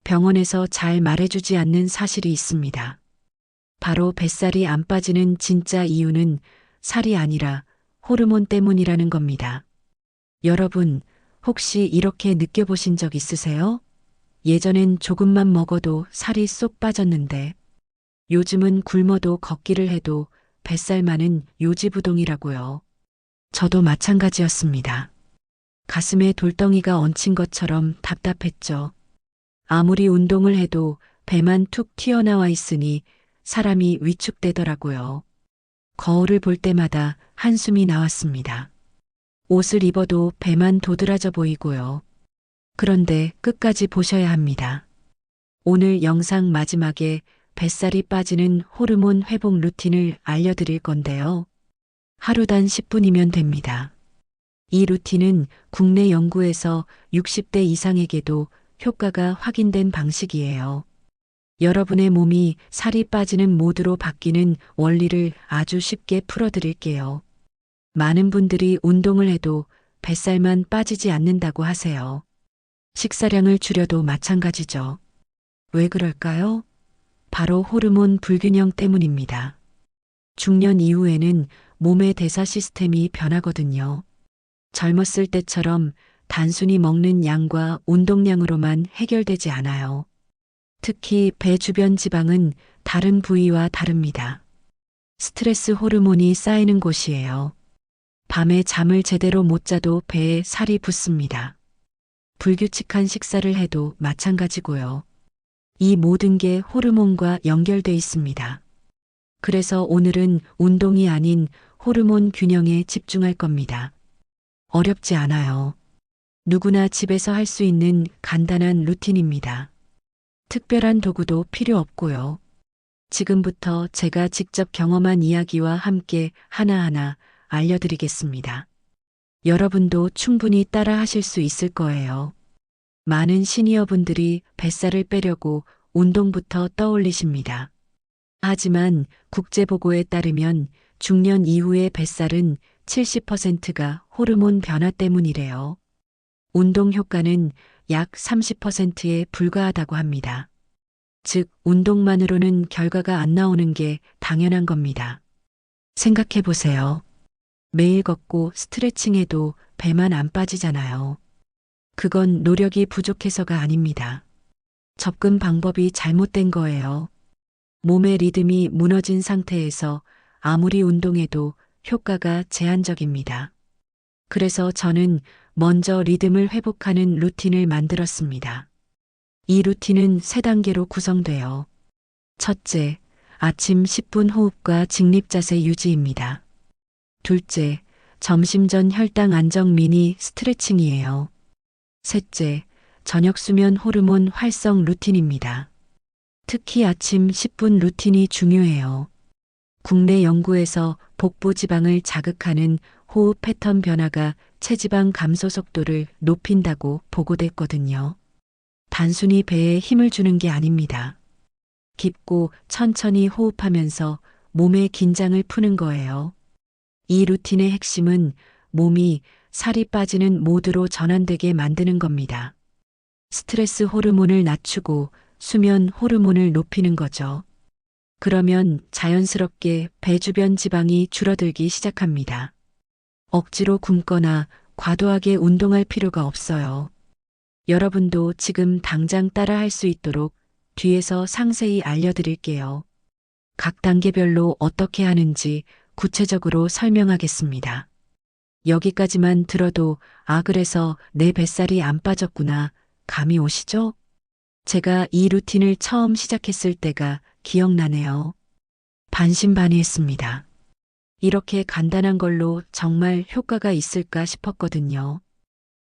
병원에서 잘 말해주지 않는 사실이 있습니다. 바로 뱃살이 안 빠지는 진짜 이유는 살이 아니라 호르몬 때문이라는 겁니다. 여러분, 혹시 이렇게 느껴보신 적 있으세요? 예전엔 조금만 먹어도 살이 쏙 빠졌는데 요즘은 굶어도 걷기를 해도 뱃살만은 요지부동이라고요. 저도 마찬가지였습니다. 가슴에 돌덩이가 얹힌 것처럼 답답했죠. 아무리 운동을 해도 배만 툭 튀어나와 있으니 사람이 위축되더라고요. 거울을 볼 때마다 한숨이 나왔습니다. 옷을 입어도 배만 도드라져 보이고요. 그런데 끝까지 보셔야 합니다. 오늘 영상 마지막에 뱃살이 빠지는 호르몬 회복 루틴을 알려드릴 건데요. 하루 단 10분이면 됩니다. 이 루틴은 국내 연구에서 60대 이상에게도 효과가 확인된 방식이에요. 여러분의 몸이 살이 빠지는 모드로 바뀌는 원리를 아주 쉽게 풀어드릴게요. 많은 분들이 운동을 해도 뱃살만 빠지지 않는다고 하세요. 식사량을 줄여도 마찬가지죠. 왜 그럴까요? 바로 호르몬 불균형 때문입니다. 중년 이후에는 몸의 대사 시스템이 변하거든요. 젊었을 때처럼 단순히 먹는 양과 운동량으로만 해결되지 않아요. 특히 배 주변 지방은 다른 부위와 다릅니다. 스트레스 호르몬이 쌓이는 곳이에요. 밤에 잠을 제대로 못 자도 배에 살이 붙습니다. 불규칙한 식사를 해도 마찬가지고요. 이 모든 게 호르몬과 연결돼 있습니다. 그래서 오늘은 운동이 아닌 호르몬 균형에 집중할 겁니다. 어렵지 않아요. 누구나 집에서 할 수 있는 간단한 루틴입니다. 특별한 도구도 필요 없고요. 지금부터 제가 직접 경험한 이야기와 함께 하나하나 알려드리겠습니다. 여러분도 충분히 따라 하실 수 있을 거예요. 많은 시니어분들이 뱃살을 빼려고 운동부터 떠올리십니다. 하지만 국제보고에 따르면 중년 이후의 뱃살은 70%가 호르몬 변화 때문이래요. 운동 효과는 약 30%에 불과하다고 합니다. 즉, 운동만으로는 결과가 안 나오는 게 당연한 겁니다. 생각해 보세요. 매일 걷고 스트레칭해도 배만 안 빠지잖아요. 그건 노력이 부족해서가 아닙니다. 접근 방법이 잘못된 거예요. 몸의 리듬이 무너진 상태에서 아무리 운동해도 효과가 제한적입니다. 그래서 저는 먼저 리듬을 회복하는 루틴을 만들었습니다. 이 루틴은 3단계로 구성돼요. 첫째, 아침 10분 호흡과 직립자세 유지입니다. 둘째, 점심 전 혈당 안정 미니 스트레칭이에요. 셋째, 저녁 수면 호르몬 활성 루틴입니다. 특히 아침 10분 루틴이 중요해요. 국내 연구에서 복부 지방을 자극하는 호흡 패턴 변화가 체지방 감소 속도를 높인다고 보고됐거든요. 단순히 배에 힘을 주는 게 아닙니다. 깊고 천천히 호흡하면서 몸의 긴장을 푸는 거예요. 이 루틴의 핵심은 몸이 살이 빠지는 모드로 전환되게 만드는 겁니다. 스트레스 호르몬을 낮추고 수면 호르몬을 높이는 거죠. 그러면 자연스럽게 배 주변 지방이 줄어들기 시작합니다. 억지로 굶거나 과도하게 운동할 필요가 없어요. 여러분도 지금 당장 따라 할 수 있도록 뒤에서 상세히 알려드릴게요. 각 단계별로 어떻게 하는지 구체적으로 설명하겠습니다. 여기까지만 들어도 그래서 내 뱃살이 안 빠졌구나 감이 오시죠? 제가 이 루틴을 처음 시작했을 때가 기억나네요. 반신반의했습니다. 이렇게 간단한 걸로 정말 효과가 있을까 싶었거든요.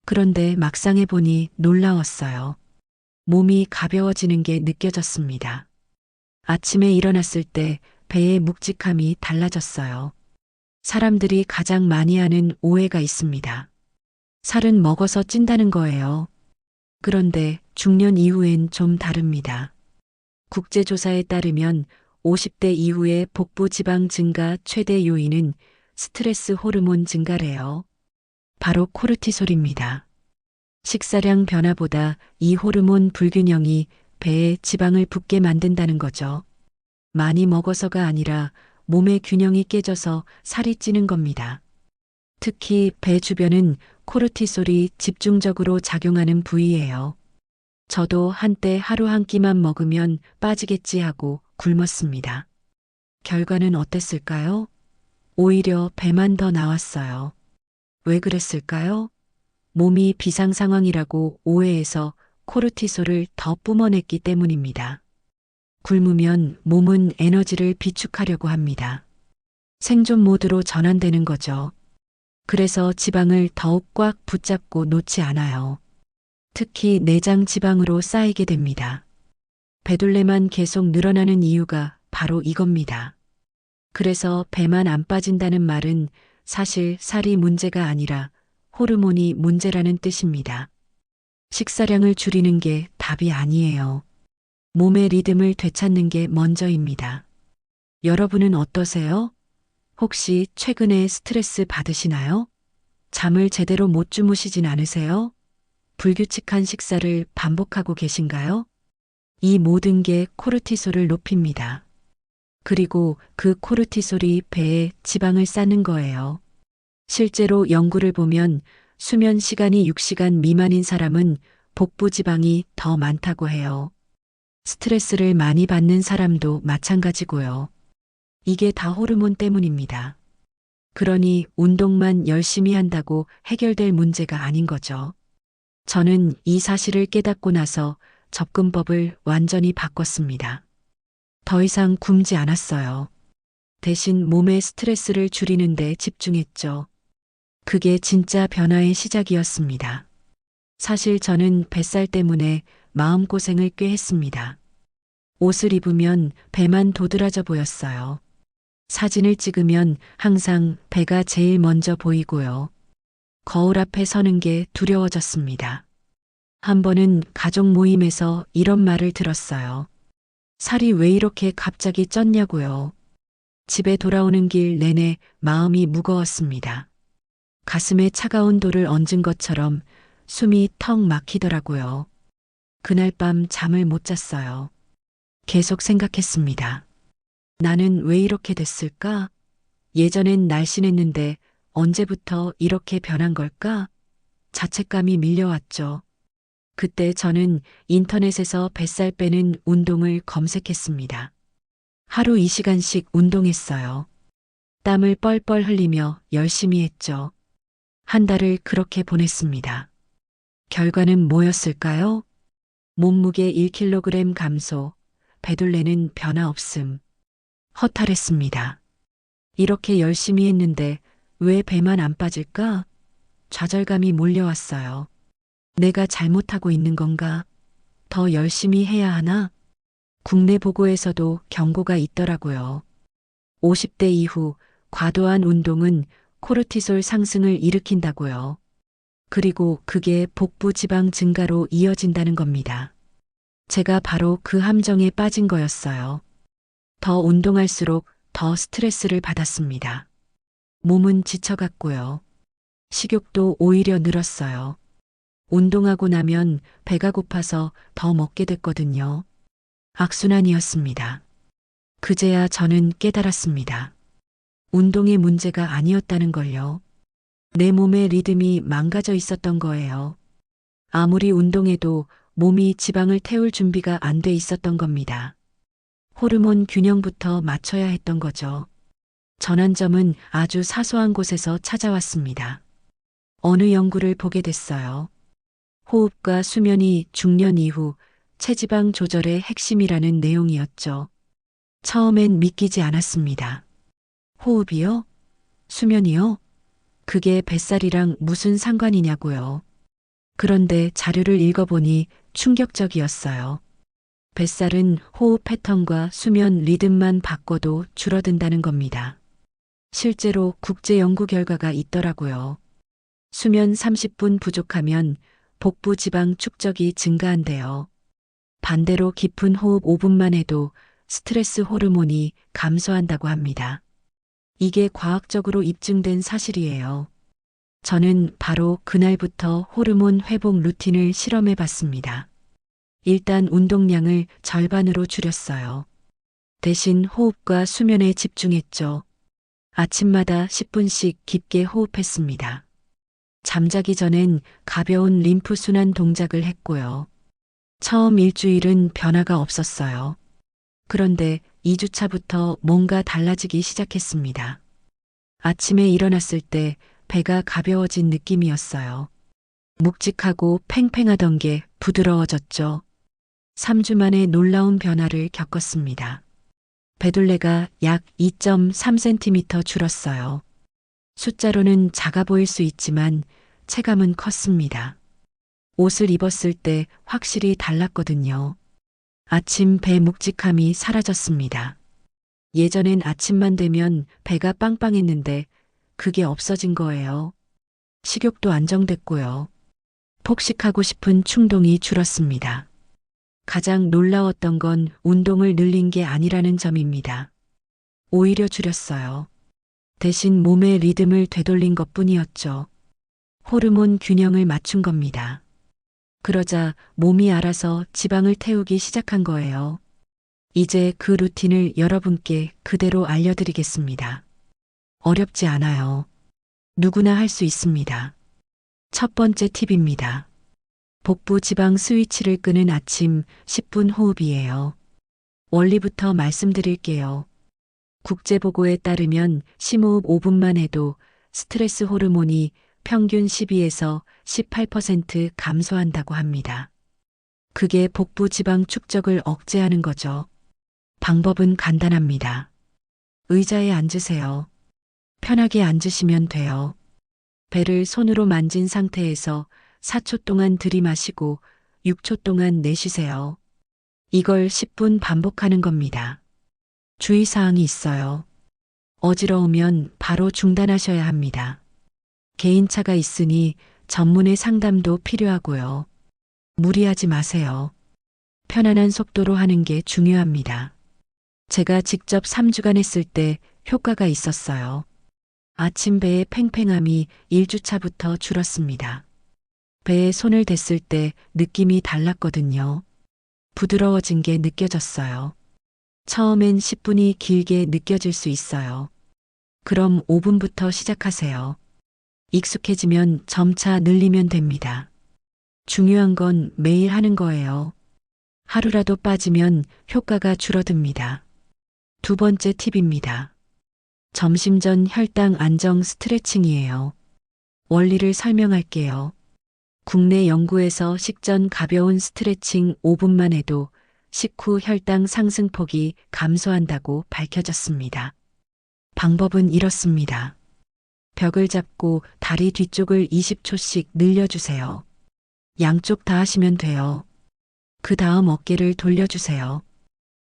그런데 막상 해보니 놀라웠어요. 몸이 가벼워지는 게 느껴졌습니다. 아침에 일어났을 때 배의 묵직함이 달라졌어요. 사람들이 가장 많이 하는 오해가 있습니다. 살은 먹어서 찐다는 거예요. 그런데 중년 이후엔 좀 다릅니다. 국제조사에 따르면 50대 이후의 복부 지방 증가 최대 요인은 스트레스 호르몬 증가래요. 바로 코르티솔입니다. 식사량 변화보다 이 호르몬 불균형이 배에 지방을 붙게 만든다는 거죠. 많이 먹어서가 아니라 몸의 균형이 깨져서 살이 찌는 겁니다. 특히 배 주변은 코르티솔이 집중적으로 작용하는 부위예요. 저도 한때 하루 한 끼만 먹으면 빠지겠지 하고 굶었습니다. 결과는 어땠을까요? 오히려 배만 더 나왔어요. 왜 그랬을까요? 몸이 비상 상황이라고 오해해서 코르티솔을 더 뿜어냈기 때문입니다. 굶으면 몸은 에너지를 비축하려고 합니다. 생존 모드로 전환되는 거죠. 그래서 지방을 더욱 꽉 붙잡고 놓지 않아요. 특히 내장 지방으로 쌓이게 됩니다. 배둘레만 계속 늘어나는 이유가 바로 이겁니다. 그래서 배만 안 빠진다는 말은 사실 살이 문제가 아니라 호르몬이 문제라는 뜻입니다. 식사량을 줄이는 게 답이 아니에요. 몸의 리듬을 되찾는 게 먼저입니다. 여러분은 어떠세요? 혹시 최근에 스트레스 받으시나요? 잠을 제대로 못 주무시진 않으세요? 불규칙한 식사를 반복하고 계신가요? 이 모든 게 코르티솔을 높입니다. 그리고 그 코르티솔이 배에 지방을 쌓는 거예요. 실제로 연구를 보면 수면 시간이 6시간 미만인 사람은 복부 지방이 더 많다고 해요. 스트레스를 많이 받는 사람도 마찬가지고요. 이게 다 호르몬 때문입니다. 그러니 운동만 열심히 한다고 해결될 문제가 아닌 거죠. 저는 이 사실을 깨닫고 나서 접근법을 완전히 바꿨습니다. 더 이상 굶지 않았어요. 대신 몸의 스트레스를 줄이는 데 집중했죠. 그게 진짜 변화의 시작이었습니다. 사실 저는 뱃살 때문에 마음고생을 꽤 했습니다. 옷을 입으면 배만 도드라져 보였어요. 사진을 찍으면 항상 배가 제일 먼저 보이고요. 거울 앞에 서는 게 두려워졌습니다. 한 번은 가족 모임에서 이런 말을 들었어요. 살이 왜 이렇게 갑자기 쪘냐고요. 집에 돌아오는 길 내내 마음이 무거웠습니다. 가슴에 차가운 돌을 얹은 것처럼 숨이 턱 막히더라고요. 그날 밤 잠을 못 잤어요. 계속 생각했습니다. 나는 왜 이렇게 됐을까? 예전엔 날씬했는데 언제부터 이렇게 변한 걸까? 자책감이 밀려왔죠. 그때 저는 인터넷에서 뱃살 빼는 운동을 검색했습니다. 하루 2시간씩 운동했어요. 땀을 뻘뻘 흘리며 열심히 했죠. 한 달을 그렇게 보냈습니다. 결과는 뭐였을까요? 몸무게 1kg 감소, 배둘레는 변화 없음. 허탈했습니다. 이렇게 열심히 했는데 왜 배만 안 빠질까? 좌절감이 몰려왔어요. 내가 잘못하고 있는 건가? 더 열심히 해야 하나? 국내 보고에서도 경고가 있더라고요. 50대 이후 과도한 운동은 코르티솔 상승을 일으킨다고요. 그리고 그게 복부 지방 증가로 이어진다는 겁니다. 제가 바로 그 함정에 빠진 거였어요. 더 운동할수록 더 스트레스를 받았습니다. 몸은 지쳐갔고요. 식욕도 오히려 늘었어요. 운동하고 나면 배가 고파서 더 먹게 됐거든요. 악순환이었습니다. 그제야 저는 깨달았습니다. 운동의 문제가 아니었다는 걸요. 내 몸의 리듬이 망가져 있었던 거예요. 아무리 운동해도 몸이 지방을 태울 준비가 안 돼 있었던 겁니다. 호르몬 균형부터 맞춰야 했던 거죠. 전환점은 아주 사소한 곳에서 찾아왔습니다. 어느 연구를 보게 됐어요. 호흡과 수면이 중년 이후 체지방 조절의 핵심이라는 내용이었죠. 처음엔 믿기지 않았습니다. 호흡이요? 수면이요? 그게 뱃살이랑 무슨 상관이냐고요. 그런데 자료를 읽어보니 충격적이었어요. 뱃살은 호흡 패턴과 수면 리듬만 바꿔도 줄어든다는 겁니다. 실제로 국제 연구 결과가 있더라고요. 수면 30분 부족하면 복부 지방 축적이 증가한대요. 반대로 깊은 호흡 5분만 해도 스트레스 호르몬이 감소한다고 합니다. 이게 과학적으로 입증된 사실이에요. 저는 바로 그날부터 호르몬 회복 루틴을 실험해 봤습니다. 일단 운동량을 절반으로 줄였어요. 대신 호흡과 수면에 집중했죠. 아침마다 10분씩 깊게 호흡했습니다. 잠자기 전엔 가벼운 림프순환 동작을 했고요. 처음 일주일은 변화가 없었어요. 그런데 2주차부터 뭔가 달라지기 시작했습니다. 아침에 일어났을 때 배가 가벼워진 느낌이었어요. 묵직하고 팽팽하던 게 부드러워졌죠. 3주 만에 놀라운 변화를 겪었습니다. 배둘레가 약 2.3cm 줄었어요. 숫자로는 작아 보일 수 있지만 체감은 컸습니다. 옷을 입었을 때 확실히 달랐거든요. 아침 배 묵직함이 사라졌습니다. 예전엔 아침만 되면 배가 빵빵했는데 그게 없어진 거예요. 식욕도 안정됐고요. 폭식하고 싶은 충동이 줄었습니다. 가장 놀라웠던 건 운동을 늘린 게 아니라는 점입니다. 오히려 줄였어요. 대신 몸의 리듬을 되돌린 것뿐이었죠. 호르몬 균형을 맞춘 겁니다. 그러자 몸이 알아서 지방을 태우기 시작한 거예요. 이제 그 루틴을 여러분께 그대로 알려드리겠습니다. 어렵지 않아요. 누구나 할 수 있습니다. 첫 번째 팁입니다. 복부 지방 스위치를 끄는 아침 10분 호흡이에요. 원리부터 말씀드릴게요. 국제보고에 따르면 심호흡 5분만 해도 스트레스 호르몬이 평균 12에서 18% 감소한다고 합니다. 그게 복부 지방 축적을 억제하는 거죠. 방법은 간단합니다. 의자에 앉으세요. 편하게 앉으시면 돼요. 배를 손으로 만진 상태에서 4초 동안 들이마시고 6초 동안 내쉬세요. 이걸 10분 반복하는 겁니다. 주의사항이 있어요. 어지러우면 바로 중단하셔야 합니다. 개인차가 있으니 전문의 상담도 필요하고요. 무리하지 마세요. 편안한 속도로 하는 게 중요합니다. 제가 직접 3주간 했을 때 효과가 있었어요. 아침 배의 팽팽함이 1주차부터 줄었습니다. 배에 손을 댔을 때 느낌이 달랐거든요. 부드러워진 게 느껴졌어요. 처음엔 10분이 길게 느껴질 수 있어요. 그럼 5분부터 시작하세요. 익숙해지면 점차 늘리면 됩니다. 중요한 건 매일 하는 거예요. 하루라도 빠지면 효과가 줄어듭니다. 두 번째 팁입니다. 점심 전 혈당 안정 스트레칭이에요. 원리를 설명할게요. 국내 연구에서 식전 가벼운 스트레칭 5분만 해도 식후 혈당 상승폭이 감소한다고 밝혀졌습니다. 방법은 이렇습니다. 벽을 잡고 다리 뒤쪽을 20초씩 늘려주세요. 양쪽 다 하시면 돼요. 그 다음 어깨를 돌려주세요.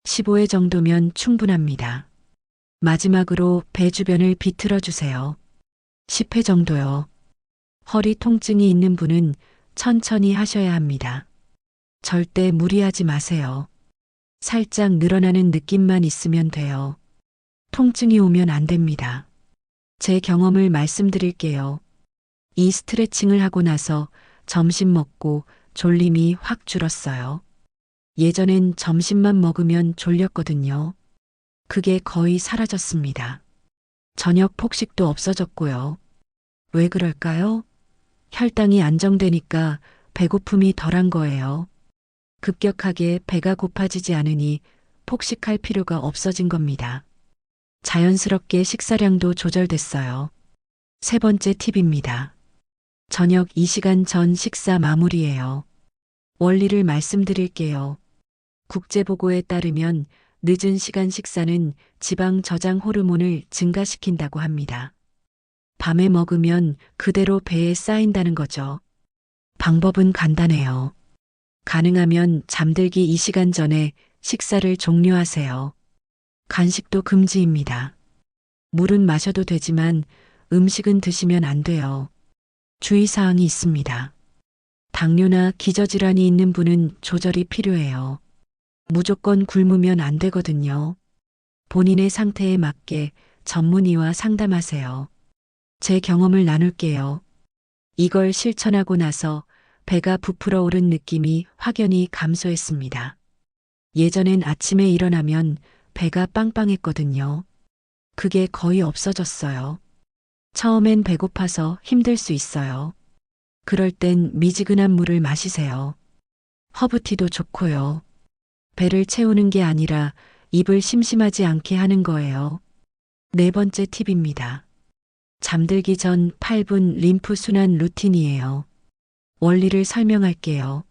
15회 정도면 충분합니다. 마지막으로 배 주변을 비틀어 주세요. 10회 정도요. 허리 통증이 있는 분은 천천히 하셔야 합니다. 절대 무리하지 마세요. 살짝 늘어나는 느낌만 있으면 돼요. 통증이 오면 안 됩니다. 제 경험을 말씀드릴게요. 이 스트레칭을 하고 나서 점심 먹고 졸림이 확 줄었어요. 예전엔 점심만 먹으면 졸렸거든요. 그게 거의 사라졌습니다. 저녁 폭식도 없어졌고요. 왜 그럴까요? 혈당이 안정되니까 배고픔이 덜한 거예요. 급격하게 배가 고파지지 않으니 폭식할 필요가 없어진 겁니다. 자연스럽게 식사량도 조절됐어요. 세 번째 팁입니다. 저녁 2시간 전 식사 마무리예요. 원리를 말씀드릴게요. 국제보고에 따르면 늦은 시간 식사는 지방 저장 호르몬을 증가시킨다고 합니다. 밤에 먹으면 그대로 배에 쌓인다는 거죠. 방법은 간단해요. 가능하면 잠들기 2시간 전에 식사를 종료하세요. 간식도 금지입니다. 물은 마셔도 되지만 음식은 드시면 안 돼요. 주의사항이 있습니다. 당뇨나 기저질환이 있는 분은 조절이 필요해요. 무조건 굶으면 안 되거든요. 본인의 상태에 맞게 전문의와 상담하세요. 제 경험을 나눌게요. 이걸 실천하고 나서 배가 부풀어 오른 느낌이 확연히 감소했습니다. 예전엔 아침에 일어나면 배가 빵빵했거든요. 그게 거의 없어졌어요. 처음엔 배고파서 힘들 수 있어요. 그럴 땐 미지근한 물을 마시세요. 허브티도 좋고요. 배를 채우는 게 아니라 입을 심심하지 않게 하는 거예요. 네 번째 팁입니다. 잠들기 전 8분 림프 순환 루틴이에요. 원리를 설명할게요.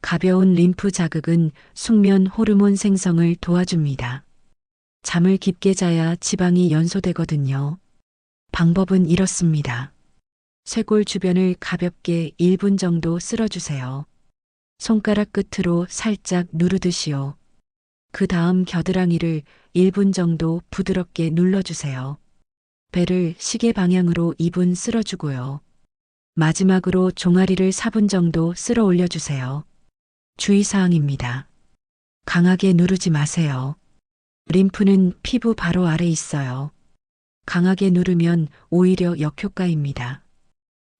가벼운 림프 자극은 숙면 호르몬 생성을 도와줍니다. 잠을 깊게 자야 지방이 연소되거든요. 방법은 이렇습니다. 쇄골 주변을 가볍게 1분 정도 쓸어주세요. 손가락 끝으로 살짝 누르듯이요. 그 다음 겨드랑이를 1분 정도 부드럽게 눌러주세요. 배를 시계 방향으로 2분 쓸어주고요. 마지막으로 종아리를 4분 정도 쓸어 올려주세요. 주의사항입니다. 강하게 누르지 마세요. 림프는 피부 바로 아래 있어요. 강하게 누르면 오히려 역효과입니다.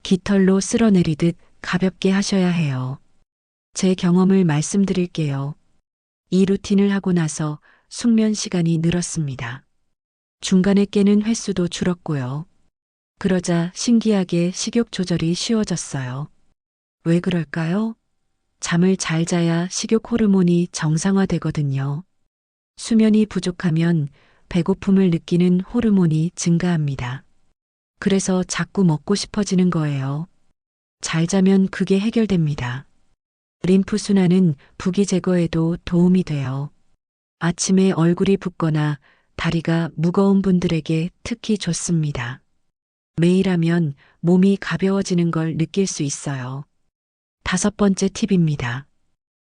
깃털로 쓸어내리듯 가볍게 하셔야 해요. 제 경험을 말씀드릴게요. 이 루틴을 하고 나서 숙면 시간이 늘었습니다. 중간에 깨는 횟수도 줄었고요. 그러자 신기하게 식욕 조절이 쉬워졌어요. 왜 그럴까요? 잠을 잘 자야 식욕 호르몬이 정상화되거든요. 수면이 부족하면 배고픔을 느끼는 호르몬이 증가합니다. 그래서 자꾸 먹고 싶어지는 거예요. 잘 자면 그게 해결됩니다. 림프 순환은 부기 제거에도 도움이 돼요. 아침에 얼굴이 붓거나 다리가 무거운 분들에게 특히 좋습니다. 매일 하면 몸이 가벼워지는 걸 느낄 수 있어요. 다섯 번째 팁입니다.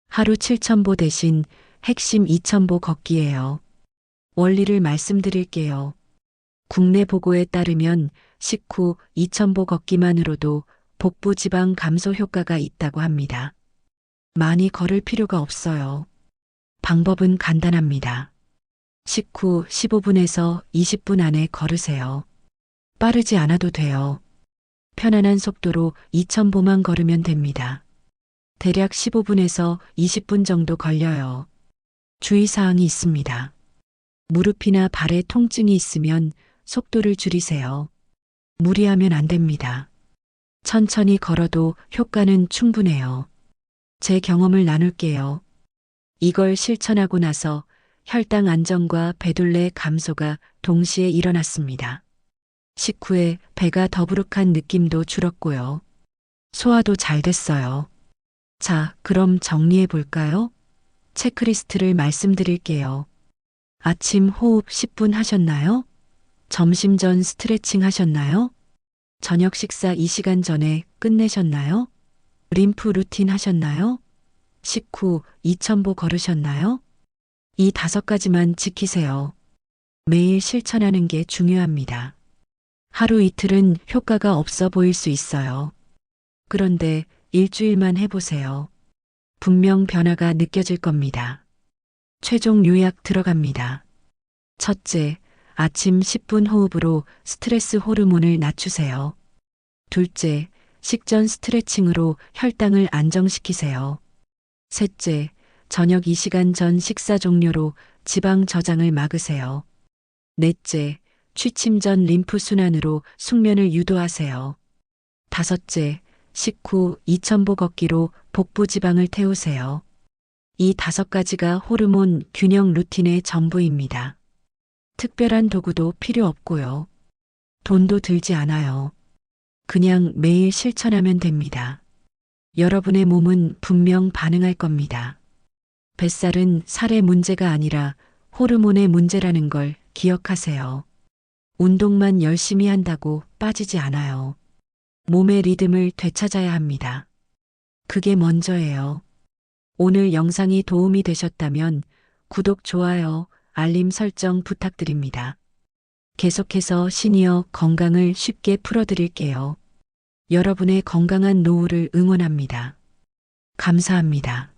하루 7,000보 대신 핵심 2,000보 걷기예요. 원리를 말씀드릴게요. 국내 보고에 따르면 식후 2,000보 걷기만으로도 복부 지방 감소 효과가 있다고 합니다. 많이 걸을 필요가 없어요. 방법은 간단합니다. 식후 15분에서 20분 안에 걸으세요. 빠르지 않아도 돼요. 편안한 속도로 2,000보만 걸으면 됩니다. 대략 15분에서 20분 정도 걸려요. 주의사항이 있습니다. 무릎이나 발에 통증이 있으면 속도를 줄이세요. 무리하면 안 됩니다. 천천히 걸어도 효과는 충분해요. 제 경험을 나눌게요. 이걸 실천하고 나서 혈당 안정과 배둘레 감소가 동시에 일어났습니다. 식후에 배가 더부룩한 느낌도 줄었고요. 소화도 잘 됐어요. 자, 그럼 정리해 볼까요? 체크리스트를 말씀드릴게요. 아침 호흡 10분 하셨나요? 점심 전 스트레칭 하셨나요? 저녁 식사 2시간 전에 끝내셨나요? 림프 루틴 하셨나요? 식후 2,000보 걸으셨나요? 이 5가지만 지키세요. 매일 실천하는 게 중요합니다. 하루 이틀은 효과가 없어 보일 수 있어요. 그런데 일주일만 해보세요. 분명 변화가 느껴질 겁니다. 최종 요약 들어갑니다. 첫째, 아침 10분 호흡으로 스트레스 호르몬을 낮추세요. 둘째, 식전 스트레칭으로 혈당을 안정시키세요. 셋째, 저녁 2시간 전 식사 종료로 지방 저장을 막으세요. 넷째, 취침 전 림프 순환으로 숙면을 유도하세요. 다섯째, 식후 2,000보 걷기로 복부 지방을 태우세요. 이 5가지가 호르몬 균형 루틴의 전부입니다. 특별한 도구도 필요 없고요. 돈도 들지 않아요. 그냥 매일 실천하면 됩니다. 여러분의 몸은 분명 반응할 겁니다. 뱃살은 살의 문제가 아니라 호르몬의 문제라는 걸 기억하세요. 운동만 열심히 한다고 빠지지 않아요. 몸의 리듬을 되찾아야 합니다. 그게 먼저예요. 오늘 영상이 도움이 되셨다면 구독, 좋아요, 알림 설정 부탁드립니다. 계속해서 시니어 건강을 쉽게 풀어드릴게요. 여러분의 건강한 노후를 응원합니다. 감사합니다.